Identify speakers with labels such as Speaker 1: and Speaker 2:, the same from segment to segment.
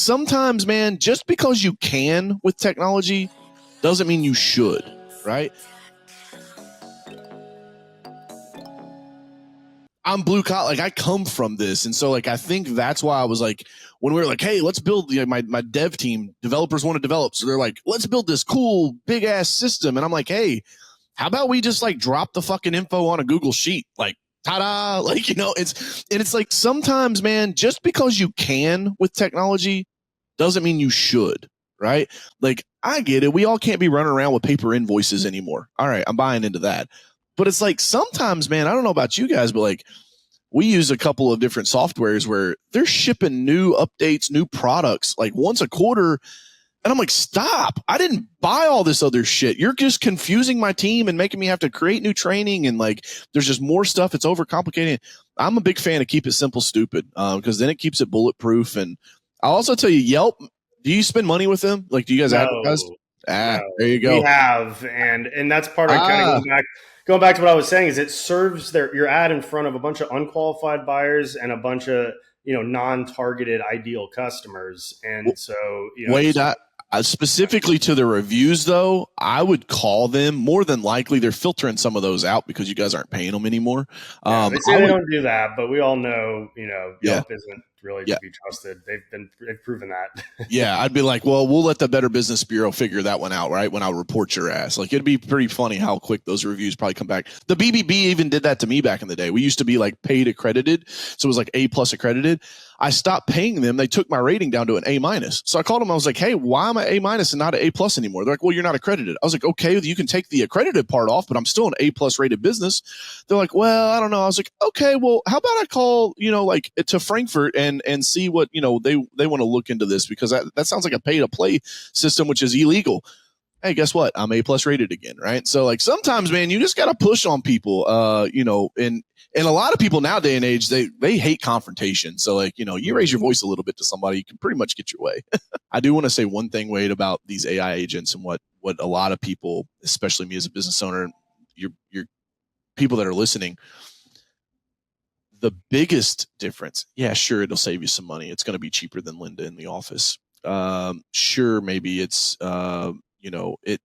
Speaker 1: sometimes, man, just because you can with technology doesn't mean you should, right? I'm blue collar, like I come from this. And so like, I think that's why I was like, when we were like, hey, let's build, you know, my dev team, developers want to develop. So they're like, let's build this cool big ass system. And I'm like, hey, how about we just like drop the fucking info on a Google sheet? Like, ta-da, like, you know, it's like sometimes, man, just because you can with technology doesn't mean you should, right? Like, I get it. We all can't be running around with paper invoices anymore. All right, I'm buying into that. But it's like sometimes, man, I don't know about you guys, but like we use a couple of different softwares where they're shipping new updates, new products like once a quarter. And I'm like, stop. I didn't buy all this other shit. You're just confusing my team and making me have to create new training. And like, there's just more stuff. It's overcomplicated. I'm a big fan of keep it simple, stupid, because then it keeps it bulletproof. And I'll also tell you, Yelp, do you spend money with them? Like, do you guys advertise?
Speaker 2: No.
Speaker 1: There you go.
Speaker 2: We have. And that's part of kind of going back to what I was saying is it serves your ad in front of a bunch of unqualified buyers and a bunch of, you know, non-targeted ideal customers. And so, you know,
Speaker 1: Wade, specifically to the reviews, though, I would call them. More than likely, they're filtering some of those out because you guys aren't paying them anymore.
Speaker 2: They say they don't do that, but we all know, you know, Yelp isn't really to be trusted. They've proven that.
Speaker 1: Yeah, I'd be like, well, we'll let the Better Business Bureau figure that one out, right? When I report your ass. Like, it'd be pretty funny how quick those reviews probably come back. The BBB even did that to me back in the day. We used to be like paid accredited. So it was like A+ accredited. I stopped paying them. They took my rating down to an A-. So I called them. I was like, hey, why am I A- and not an A+ anymore? They're like, well, you're not accredited. I was like, okay, you can take the accredited part off, but I'm still an A+ rated business. They're like, well, I don't know. I was like, okay, well, how about I call, you know, like to Frankfurt and see what, you know, they want to look into this, because that sounds like a pay to play system, which is illegal. Hey, guess what? I'm A+ rated again, right? So like sometimes, man, you just got to push on people, you know, and a lot of people nowadays and age, they hate confrontation. So like, you know, you raise your voice a little bit to somebody, you can pretty much get your way. I do want to say one thing, Wade, about these AI agents and what a lot of people, especially me as a business owner, your people that are listening, the biggest difference, yeah, sure, it'll save you some money. It's going to be cheaper than Linda in the office. Sure, maybe it's, you know, it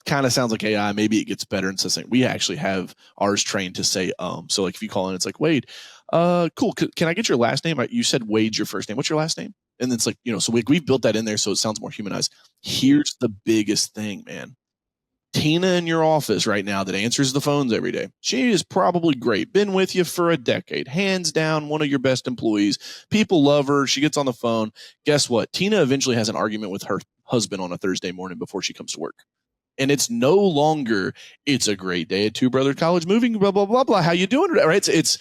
Speaker 1: kind of sounds like AI. Maybe it gets better and says, we actually have ours trained to say, so like if you call in, it's like, Wade, cool. Can I get your last name? You said Wade's your first name. What's your last name? And it's like, you know, so we've built that in there so it sounds more humanized. Here's the biggest thing, man. Tina in your office right now that answers the phones every day. She is probably great. Been with you for a decade. Hands down, one of your best employees. People love her. She gets on the phone. Guess what? Tina eventually has an argument with her husband on a Thursday morning before she comes to work. And it's no longer, it's a great day at Two Brother College moving, blah, blah, blah, blah. How you doing? Right? It's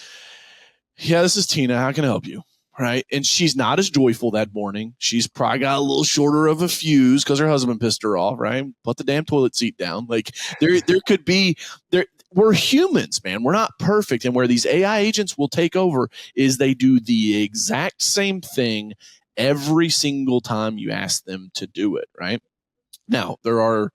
Speaker 1: yeah, this is Tina. How can I help you? Right. And she's not as joyful that morning. She's probably got a little shorter of a fuse because her husband pissed her off. Right. Put the damn toilet seat down. Like there could be we're humans, man. We're not perfect. And where these AI agents will take over is they do the exact same thing every single time you ask them to do it. Right. Now, there are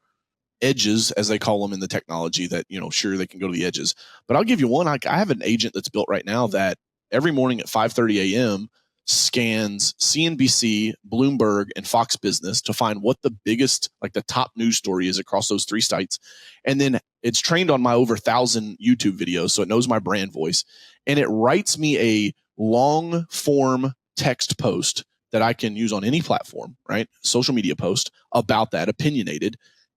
Speaker 1: edges, as they call them in the technology, that, you know, sure, they can go to the edges. But I'll give you one. I have an agent that's built right now that every morning at 5:30 a.m. scans CNBC, Bloomberg, and Fox Business to find what the biggest, like the top news story is across those three sites. And then it's trained on my over 1,000 YouTube videos, so it knows my brand voice. And it writes me a long form text post that I can use on any platform, right? Social media post about that, opinionated,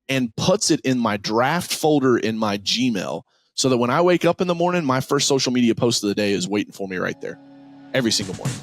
Speaker 1: and puts it in my draft folder in my Gmail, so that when I wake up in the morning, my first social media post of the day is waiting for me right there every single morning.